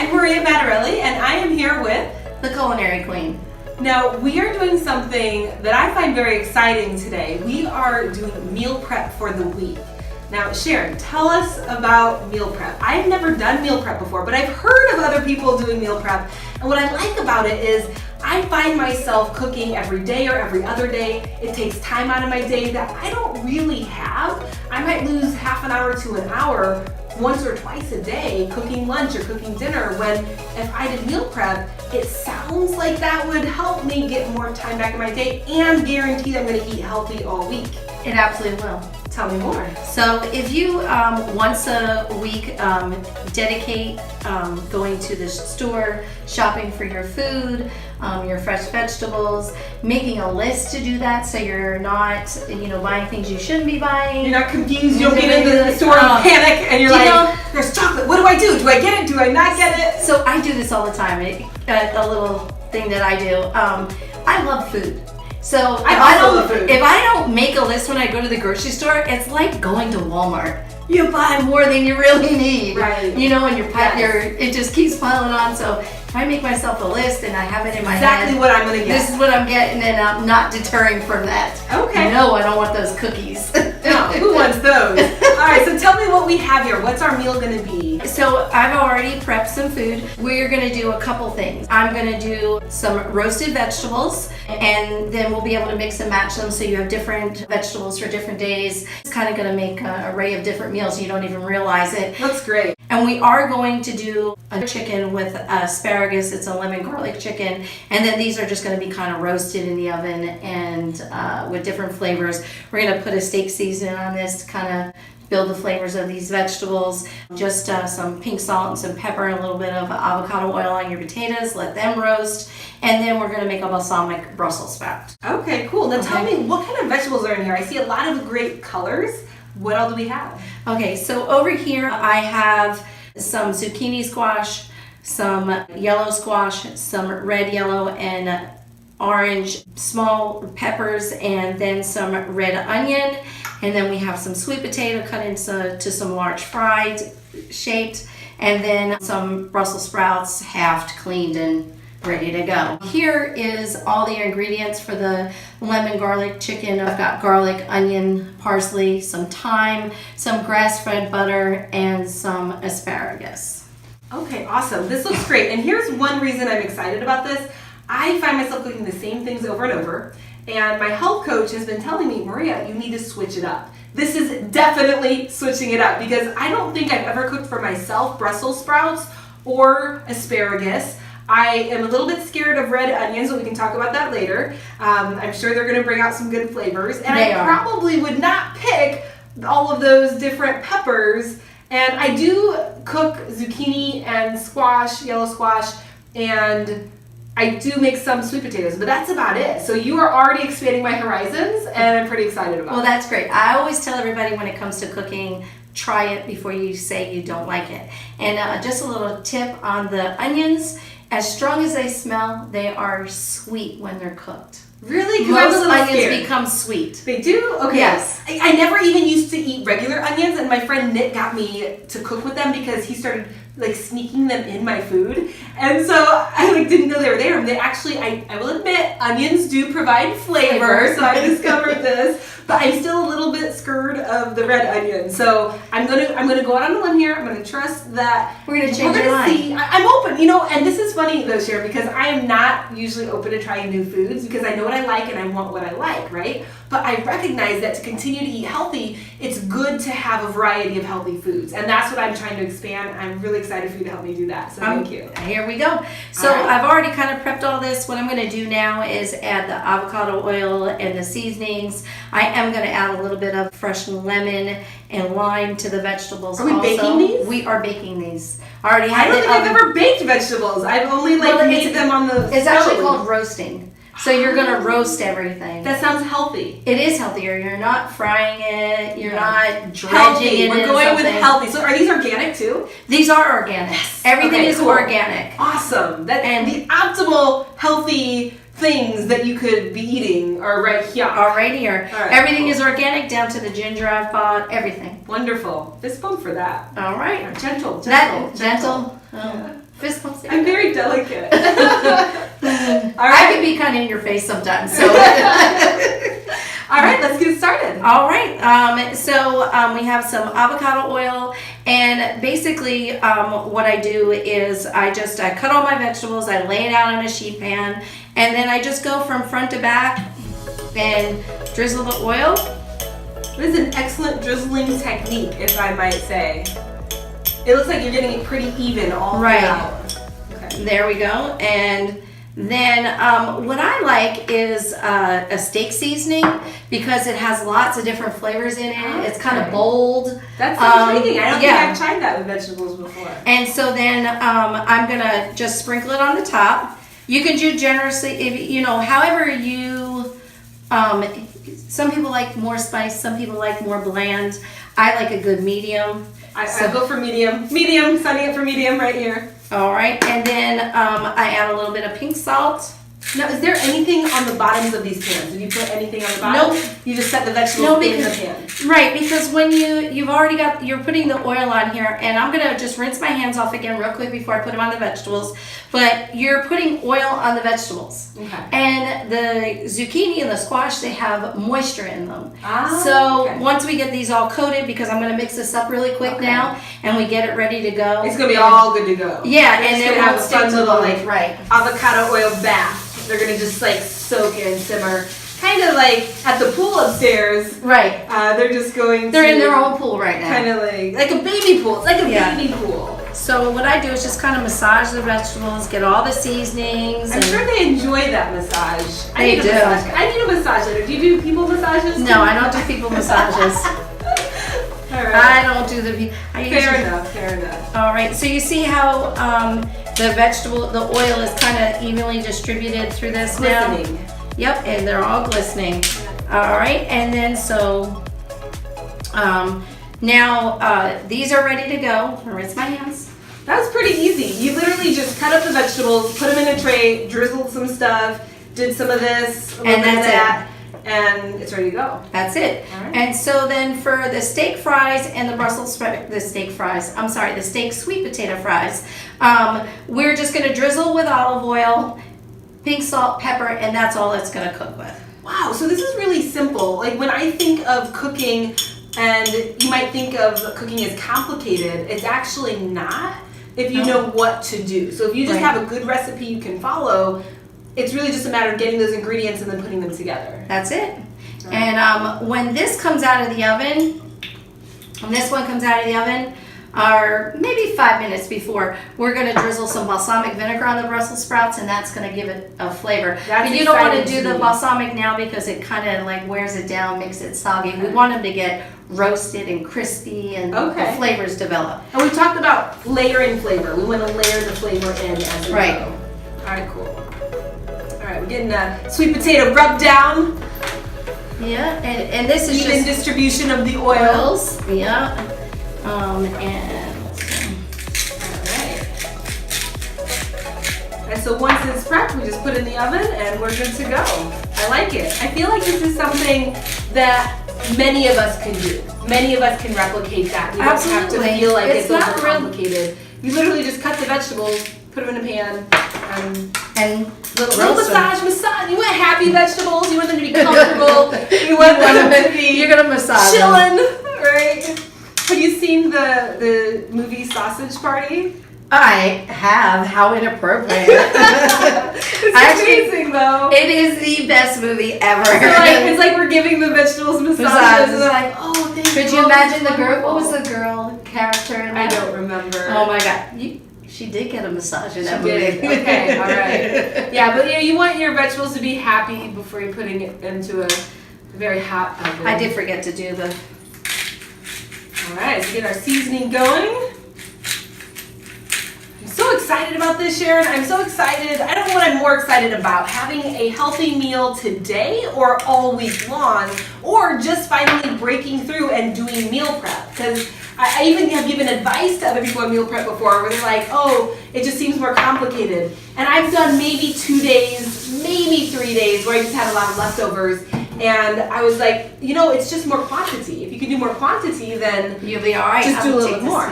I'm Maria Matarelli, and I am here with the Culinary Queen. Now, we are doing something that I find very exciting today. We are doing meal prep for the week. Now, Sharon, tell us about meal prep. I've never done meal prep before, but I've heard of other people doing meal prep. And what I like about it is I find myself cooking every day or every other day. It takes time out of my day that I don't really have. I might lose half an hour to an hour once or twice a day cooking lunch or cooking dinner, when if I did meal prep, it sounds like that would help me get more time back in my day and guarantee that I'm going to eat healthy all week. It absolutely will. Tell me more. So if you once a week dedicate going to the store, shopping for your food, your fresh vegetables, making a list to do that so you're not, buying things you shouldn't be buying. You're not confused. You don't get into the store and panic and you're like, there's chocolate. What do I do? Do I get it? Do I not get it? So I do this all the time. A little thing that I do. I love food. So if I don't make a list when I go to the grocery store, it's like going to Walmart. You buy more than you really need. Right. And it just keeps piling on. So if I make myself a list and I have it in my head, exactly what I'm gonna get. This is what I'm getting, and I'm not deterring from that. Okay. No, I don't want those cookies. No, who wants those? All right, so tell me what we have here. What's our meal gonna be? So I've already prepped some food. We're gonna do a couple things. I'm gonna do some roasted vegetables, and then we'll be able to mix and match them so you have different vegetables for different days. It's kind of gonna make an array of different meals. You don't even realize it. Looks great. And we are going to do a chicken with asparagus. It's a lemon garlic chicken. And then these are just going to be kind of roasted in the oven and with different flavors. We're going to put a steak seasoning on this to kind of build the flavors of these vegetables. Just some pink salt and some pepper and a little bit of avocado oil on your potatoes. Let them roast. And then we're going to make a balsamic Brussels sprout. Okay, cool. Now tell me, what kind of vegetables are in here? I see a lot of great colors. What else do we have? Okay, so over here I have some zucchini squash, some yellow squash, some red, yellow, and orange small peppers, and then some red onion. And then we have some sweet potato cut into some large fried shaped, and then some Brussels sprouts halved, cleaned, and ready to go. Here is all the ingredients for the lemon garlic chicken. I've got garlic, onion, parsley, some thyme, some grass-fed butter, and some asparagus. Okay, awesome. This looks great. And here's one reason I'm excited about this. I find myself cooking the same things over and over, and my health coach has been telling me, Maria, you need to switch it up. This is definitely switching it up, because I don't think I've ever cooked for myself Brussels sprouts or asparagus. I am a little bit scared of red onions, but we can talk about that later. I'm sure they're going to bring out some good flavors. And I probably would not pick all of those different peppers. And I do cook zucchini and squash, yellow squash, and I do make some sweet potatoes, but that's about it. So you are already expanding my horizons, and I'm pretty excited about it. Well, that's great. I always tell everybody when it comes to cooking, try it before you say you don't like it. And just a little tip on the onions. As strong as they smell, they are sweet when they're cooked. Really? Most onions become sweet. They do? Okay. Yes. I never even used to eat regular onions, and my friend Nick got me to cook with them because he started sneaking them in my food. And so I didn't know they were there. And they actually, I will admit, onions do provide flavor. So I discovered this. But I'm still a little bit scared of the red onion. So I'm gonna go out on a limb here. I'm gonna trust that we're gonna change your mind. See. I'm open, and this is funny though, Sharon, because I am not usually open to trying new foods because I know what I like and I want what I like, right? But I recognize that to continue to eat healthy, it's good to have a variety of healthy foods. And that's what I'm trying to expand. I'm really excited for you to help me do that. So thank you. Here we go. So I've already kind of prepped all this. What I'm going to do now is add the avocado oil and the seasonings. I am going to add a little bit of fresh lemon and lime to the vegetables. Are we baking these? We are baking these. I don't think I've ever baked vegetables. I've only made them on the It's actually called roasting. So you're going to roast everything. That sounds healthy. It is healthier. You're not frying it. You're not dredging healthy. it. We're going with healthy. So are these organic too? These are organic. Yes. Everything is organic. Awesome. And the optimal healthy things that you could be eating are right here. Are right here. All right, everything is organic, down to the ginger I've bought, everything. Wonderful. Fist bump for that. All right. Gentle. Gentle. Oh. Fist bumps. I'm very delicate. All I right. can be kind of in your face sometimes. So. All right, let's get started. All right. We have some avocado oil, and basically, what I do is I cut all my vegetables. I lay it out in a sheet pan, and then I just go from front to back and drizzle the oil. This is an excellent drizzling technique, if I might say. It looks like you're getting it pretty even all throughout. Okay. There we go. And then what I like is a steak seasoning because it has lots of different flavors in it. It's kind of bold. That's intriguing. I don't think I've tried that with vegetables before. And so then I'm gonna just sprinkle it on the top. You can do generously, if however you. Some people like more spice. Some people like more bland. I like a good medium. I go for medium. Medium, signing up for medium right here. All right, and then I add a little bit of pink salt. Now, is there anything on the bottoms of these pans? Did you put anything on the bottom? Nope. You just set the vegetables in the pan. Right, because when you're putting the oil on here, and I'm gonna just rinse my hands off again real quick before I put them on the vegetables, but you're putting oil on the vegetables. Okay. And the zucchini and the squash, they have moisture in them. Okay. Once we get these all coated, because I'm gonna mix this up really quick now, and we get it ready to go. It's gonna be all good to go. Yeah, and and then then have a we'll fun stick to little avocado oil bath. They're gonna just soak and simmer, kind of like at the pool upstairs. Right. They're just going. They're in their own pool right now. Kind of like a baby pool. It's like a baby pool. So what I do is just kind of massage the vegetables, get all the seasonings. I'm sure they enjoy that massage. They do. I need a massage later. Do you do people massages? No, I don't do people massages. All right. I don't do the. Fair enough. All right. So you see how the oil is kind of evenly distributed through this now. Glistening. Yep, and they're all glistening. All right, and then now these are ready to go. I'll rinse my hands. That was pretty easy. You literally just cut up the vegetables, put them in a tray, drizzled some stuff, did some of this, a little bit of that, and it's ready to go. That's it. All right. And so then for the steak fries and the steak sweet potato fries, we're just going to drizzle with olive oil, pink salt, pepper, and that's all it's going to cook with. Wow, so this is really simple. Like when I think of cooking, and you might think of cooking as complicated, it's actually not if you know what to do. So if you just have a good recipe you can follow, it's really just a matter of getting those ingredients and then putting them together. That's it. Right. And when this comes out of the oven, or maybe 5 minutes before, we're going to drizzle some balsamic vinegar on the Brussels sprouts, and that's going to give it a flavor. But you don't want to do the balsamic now because it kind of wears it down, makes it soggy. Okay. We want them to get roasted and crispy and the flavors develop. And we talked about layering flavor. We want to layer the flavor in as we go. All right, cool. All right, we're getting the sweet potato rubbed down. Yeah, and this is even just distribution of the oils. Yeah. Alright. And so once it's prepped, we just put it in the oven and we're good to go. I like it. I feel like this is something that many of us can do. Many of us can replicate that. You don't have to feel like it's not complicated. You literally just cut the vegetables, put them in a pan, and little massage. You want happy vegetables. You want them to be comfortable. You want them to be. You're gonna massage chilling, right? Have you seen the movie Sausage Party? I have. How inappropriate. It's amazing though. It is the best movie ever. So it's like we're giving the vegetables massages and they're like, oh, thank you. Could you imagine the girl? What was the girl character in that? I don't remember. Oh my god. She did get a massage in that movie. Okay, all right. Yeah, but you want your vegetables to be happy before you're putting it into a very hot oven. I did forget to do the... All right, let's get our seasoning going. I'm so excited about this, Sharon. I'm so excited. I don't know what I'm more excited about, having a healthy meal today or all week long, or just finally breaking through and doing meal prep. Because I even have given advice to other people on meal prep before where they're like, oh, it just seems more complicated. And I've done maybe 2 days, maybe 3 days where I just had a lot of leftovers. And I was like, it's just more quantity. If you can do more quantity, then you'll be all right. Just do a little bit more.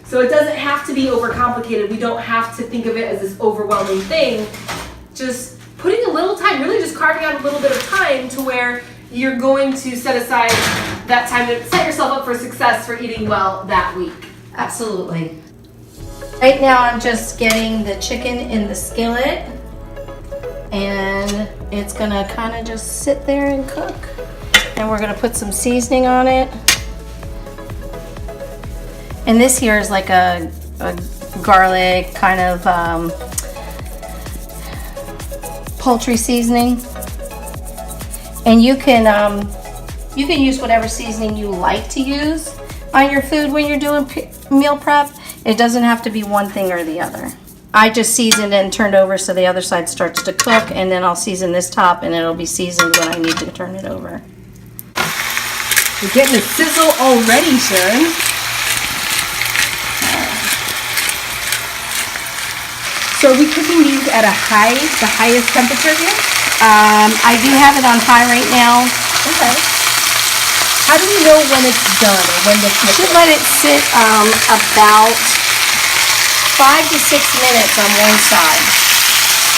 So it doesn't have to be overcomplicated. We don't have to think of it as this overwhelming thing. Just putting a little time, really just carving out a little bit of time to where you're going to set aside that time to set yourself up for success for eating well that week. Absolutely. Right now I'm just getting the chicken in the skillet, and it's gonna kind of just sit there and cook. And we're gonna put some seasoning on it. And this here is like a garlic kind of poultry seasoning. And you can use whatever seasoning you like to use on your food when you're doing meal prep. It doesn't have to be one thing or the other. I just seasoned and turned over so the other side starts to cook, and then I'll season this top and it'll be seasoned when I need to turn it over. You're getting a sizzle already, Sharon. So are we cooking these at the highest temperature here? I do have it on high right now. Okay. How do we know when it's done or when to flip Should it? let it sit about 5 to 6 minutes on one side,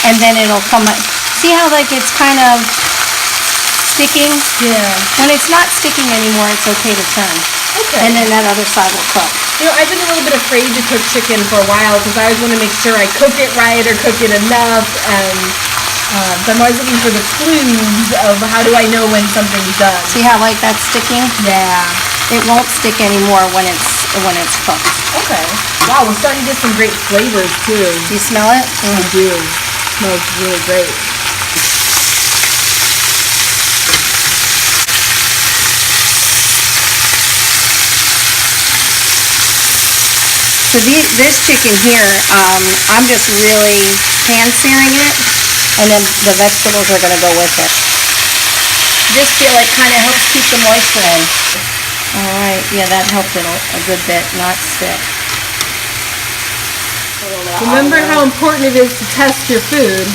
and then it'll come up. See how like it's kind of sticking? Yeah. When it's not sticking anymore, it's okay to turn. Okay. And then that other side will cook. You know, I've been a little bit afraid to cook chicken for a while because I always want to make sure I cook it right or cook it enough, and so I'm always looking for the clues of how do I know when something's done. See how like that's sticking? Yeah. It won't stick anymore when it's cooked. Okay. Wow, we're starting to get some great flavors too. Do you smell it? I do. It smells really great. So this chicken here, I'm just really pan searing it, and then the vegetables are going to go with it. Just feel it kind of helps keep the moisture in. All right, yeah, that helped it a good bit, not stick. Remember how important it is to test your food.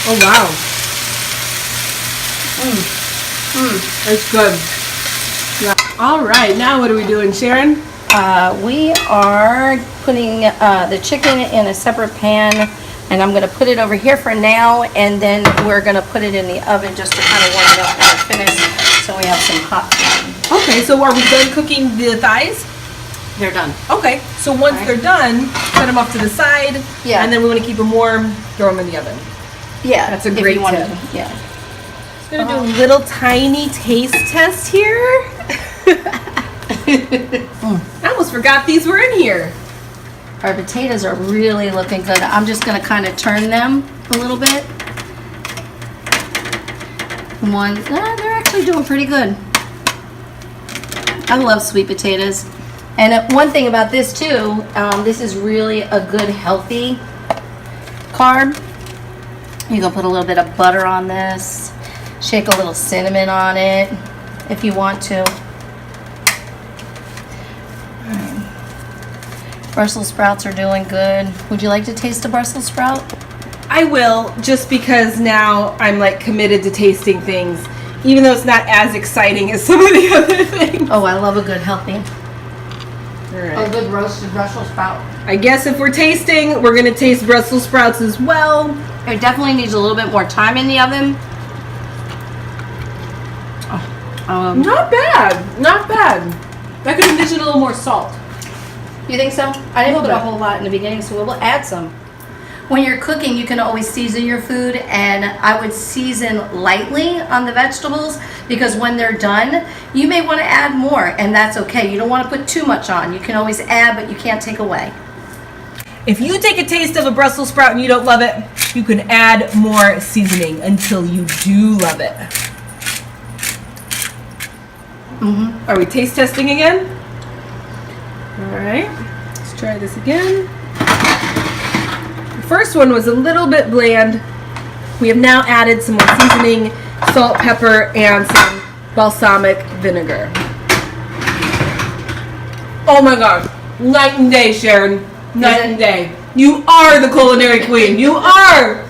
Oh wow. That's good. Yeah. All right, now what are we doing, Sharon? We are putting the chicken in a separate pan, and I'm going to put it over here for now, and then we're going to put it in the oven just to kind of warm it up when we're finished, so we have some hot food. Okay, so are we done cooking the thighs? They're done. Okay, so once they're done, set them off to the side, Yeah. and then we want to keep them warm, throw them in the oven. Yeah, That's a if great you wanted tip. to, yeah. I'm going to do a little tiny taste test here. I almost forgot these were in here. Our potatoes are really looking good. I'm just going to kind of turn them a little bit. They're actually doing pretty good. I love sweet potatoes. And one thing about this too, this is really a good healthy carb. You can put a little bit of butter on this. Shake a little cinnamon on it if you want to. Brussels sprouts are doing good. Would you like to taste a Brussels sprout? I will, just because now I'm like committed to tasting things, even though it's not as exciting as some of the other things. Oh, I love a good healthy. All right. A good roasted Brussels sprout. I guess if we're tasting, we're gonna taste Brussels sprouts as well. It definitely needs a little bit more time in the oven. Not bad, not bad. I could envision a little more salt. You think so? I didn't put a bit. whole lot in the beginning, so we'll add some. When you're cooking, you can always season your food, and I would season lightly on the vegetables because when they're done, you may want to add more, and that's okay. You don't want to put too much on. You can always add, but you can't take away. If you take a taste of a Brussels sprout and you don't love it, you can add more seasoning until you do love it. Are we taste testing again? All right, let's try this again. The first one was a little bit bland. We have now added some more seasoning, salt, pepper, and some balsamic vinegar. Oh my God, night and day, Sharon. Night and day. You are the culinary queen. You are.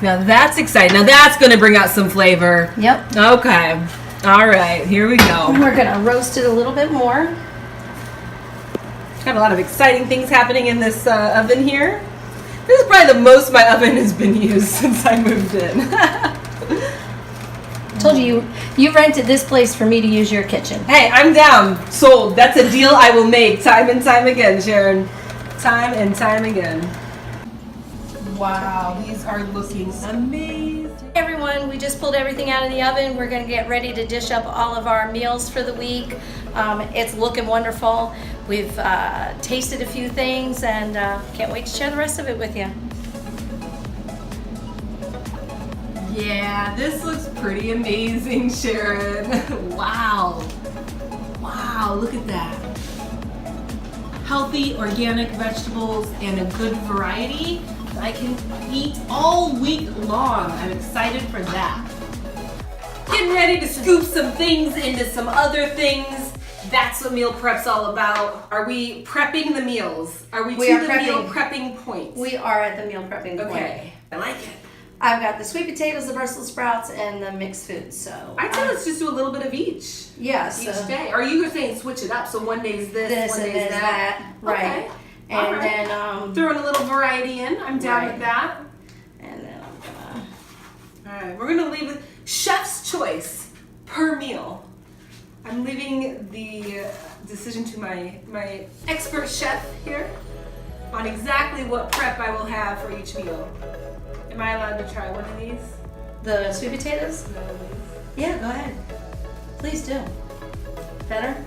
Now that's exciting. Now that's going to bring out some flavor. Yep. Okay. All right, here we go. We're gonna roast it a little bit more. Got a lot of exciting things happening in this oven here. This is probably the most my oven has been used since I moved in. Told you rented this place for me to use your kitchen. Hey, I'm down. Sold. That's a deal I will make time and time again, Sharon. Time and time again. Wow, these are looking amazing. Hey everyone, we just pulled everything out of the oven. We're gonna get ready to dish up all of our meals for the week. It's looking wonderful. We've tasted a few things and can't wait to share the rest of it with you. Yeah, this looks pretty amazing, Sharon. Wow. Wow, look at that. Healthy, organic vegetables and a good variety that I can eat all week long. I'm excited for that. Getting ready to scoop some things into some other things. That's what meal prep's all about. Are we prepping the meals? Are we to the meal prepping point? We are at the meal prepping point. Okay, I like it. I've got the sweet potatoes, the Brussels sprouts, and the mixed foods. So I'd say let's just do a little bit of each. Yes. Each day. Or you were saying switch it up. So one day is this, one day is that. Right. Okay. And then throwing a little variety in. I'm down with that. And then I'm gonna. All right, we're gonna leave it chef's choice per meal. I'm leaving the decision to my expert chef here on exactly what prep I will have for each meal. Am I allowed to try one of these? The sweet potatoes? Yeah, go ahead. Please do. Better?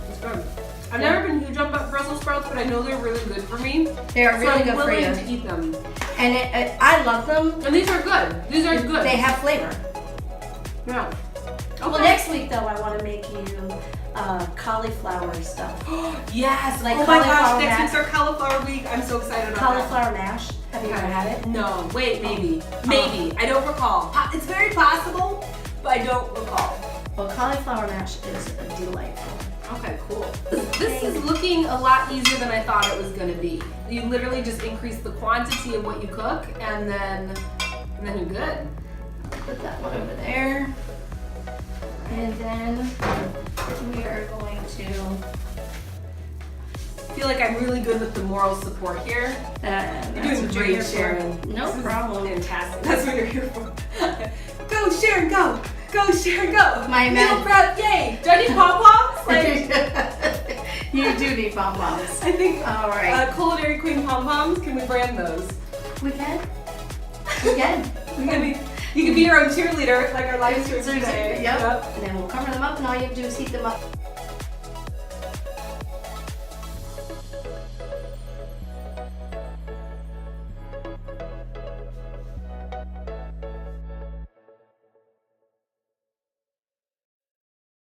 It's good. I've never been huge on Brussels sprouts, but I know they're really good for me. They are really good for you. I'm willing to eat them. And I love them. And these are good. These are good. They have flavor. Yeah. Okay. Well, next week though, I want to make you cauliflower stuff. Yes. Like oh my gosh, cauliflower next mash. week's our cauliflower week. I'm so excited about Cauliflower mash. Have you ever Okay. had it? No. Wait, maybe. Maybe. I don't recall. It's very possible, but I don't recall. Well, cauliflower mash is delightful. Okay, cool. This is looking a lot easier than I thought it was going to be. You literally just increase the quantity of what you cook, and then you're good. Put that one over there. And then we are going to. I feel like I'm really good with the moral support here. You're doing great, Sharon. No problem. Fantastic. That's what you're here for. Go, Sharon, go. Go, Sharon, go. My meal prep, yay. Do I need pom-poms? You do need pom-poms. I think All right. Culinary Queen pom-poms, can we brand those? We can. We can. You can be your own cheerleader, like our live stream today. Yep. And then we'll cover them up, and all you have to do is heat them up.